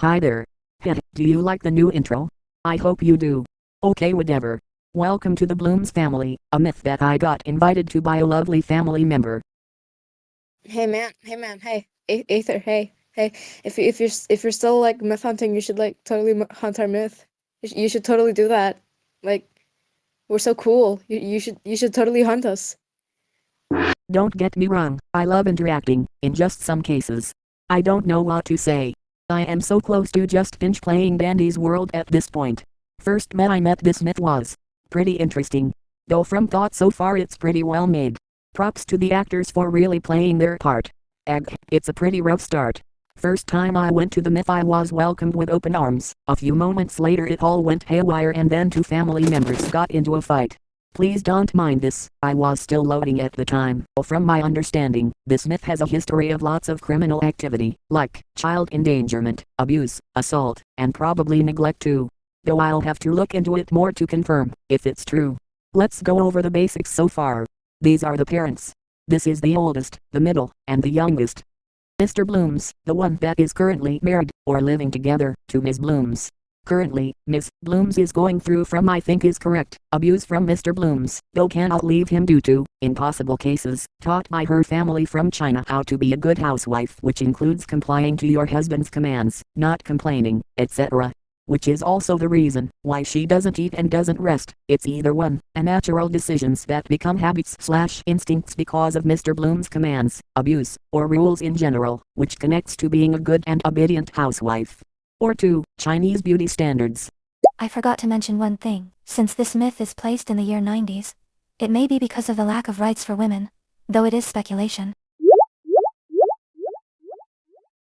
Hi there. Heh, do you like the new intro? I hope you do. Okay, whatever. Welcome to the Blooms family, a myth that I got invited to by a lovely family member. Hey man, Aether, hey. If you're still like myth hunting, you should like totally hunt our myth. You should totally do that. Like we're so cool. You should totally hunt us. Don't get me wrong, I love interacting, in just some cases. I don't know what to say. I am so close to just binge playing Dandy's World at this point. First I met this myth was pretty interesting. Though from thought so far it's pretty well made. Props to the actors for really playing their part. It's a pretty rough start. First time I went to the myth I was welcomed with open arms. A few moments later it all went haywire and then two family members got into a fight. Please don't mind this, I was still loading at the time. From my understanding, this myth has a history of lots of criminal activity, like child endangerment, abuse, assault, and probably neglect too. Though I'll have to look into it more to confirm, if it's true. Let's go over the basics so far. These are the parents. This is the oldest, the middle, and the youngest. Mr. Blooms, the one that is currently married, or living together, to Ms. Blooms. Currently, Miss Blooms is going through from I think is correct, abuse from Mr. Blooms, though cannot leave him due to, in possible cases, taught by her family from China how to be a good housewife, which includes complying to your husband's commands, not complaining, etc. Which is also the reason why she doesn't eat and doesn't rest. It's either one, a natural decisions that become habits/instincts because of Mr. Bloom's commands, abuse, or rules in general, which connects to being a good and obedient housewife. Or two, Chinese beauty standards. I forgot to mention one thing. Since this myth is placed in the year 90s, it may be because of the lack of rights for women, though it is speculation.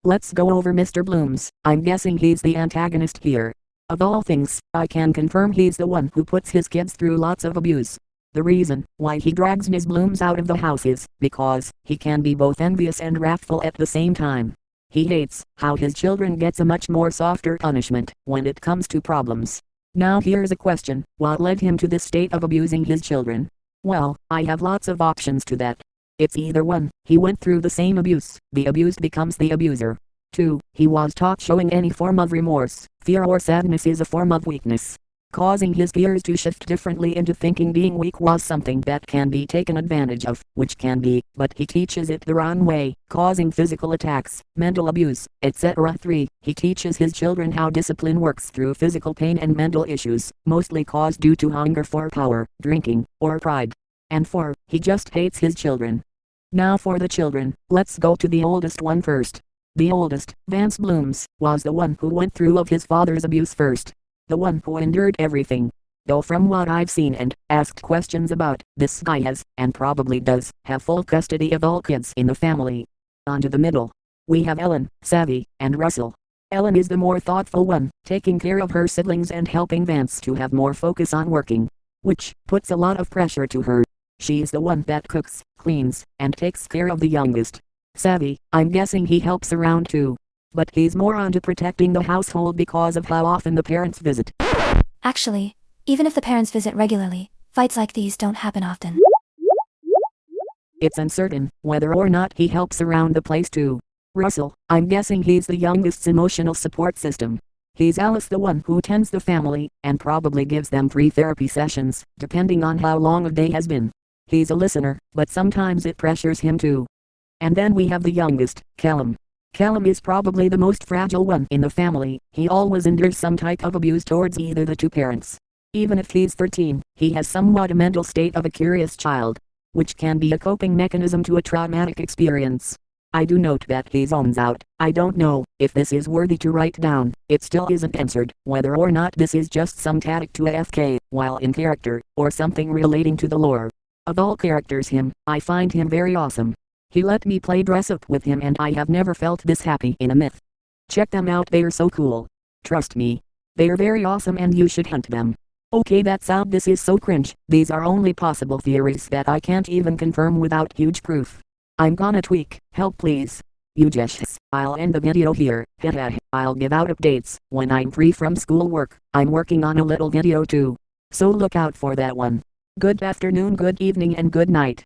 Let's go over Mr. Blooms. I'm guessing he's the antagonist here. Of all things, I can confirm he's the one who puts his kids through lots of abuse. The reason why he drags Ms. Blooms out of the house is because he can be both envious and wrathful at the same time. He hates how his children gets a much more softer punishment when it comes to problems. Now here's a question, what led him to this state of abusing his children? Well, I have lots of options to that. It's either one, he went through the same abuse, the abused becomes the abuser. 2. He was taught showing any form of remorse, fear or sadness is a form of weakness. Causing his peers to shift differently into thinking being weak was something that can be taken advantage of, which can be, but he teaches it the wrong way, causing physical attacks, mental abuse, etc. 3. He teaches his children how discipline works through physical pain and mental issues, mostly caused due to hunger for power, drinking, or pride. And 4. He just hates his children. Now for the children, let's go to the oldest one first. The oldest, Vance Blooms, was the one who went through of his father's abuse first. The one who endured everything. Though from what I've seen and asked questions about, this guy has, and probably does, have full custody of all kids in the family. On to the middle. We have Ellen, Savvy, and Russell. Ellen is the more thoughtful one, taking care of her siblings and helping Vance to have more focus on working. Which puts a lot of pressure to her. She's the one that cooks, cleans, and takes care of the youngest. Savvy, I'm guessing he helps around too. But he's more onto protecting the household because of how often the parents visit. Actually, even if the parents visit regularly, fights like these don't happen often. It's uncertain whether or not he helps around the place too. Russell, I'm guessing he's the youngest's emotional support system. He's Alice, the one who tends the family, and probably gives them free therapy sessions, depending on how long a day has been. He's a listener, but sometimes it pressures him too. And then we have the youngest, Callum. Callum is probably the most fragile one in the family. He always endures some type of abuse towards either the two parents. Even if he's 13, he has somewhat a mental state of a curious child, which can be a coping mechanism to a traumatic experience. I do note that he zones out. I don't know if this is worthy to write down. It still isn't answered whether or not this is just some tactic to AFK while in character, or something relating to the lore. Of all characters I find him very awesome. He let me play dress up with him and I have never felt this happy in a myth. Check them out, they're so cool. Trust me. They're very awesome and you should hunt them. Okay, this is so cringe. These are only possible theories that I can't even confirm without huge proof. I'm gonna tweak, help please. I'll end the video here. I'll give out updates when I'm free from schoolwork. I'm working on a little video too. So look out for that one. Good afternoon, good evening and good night.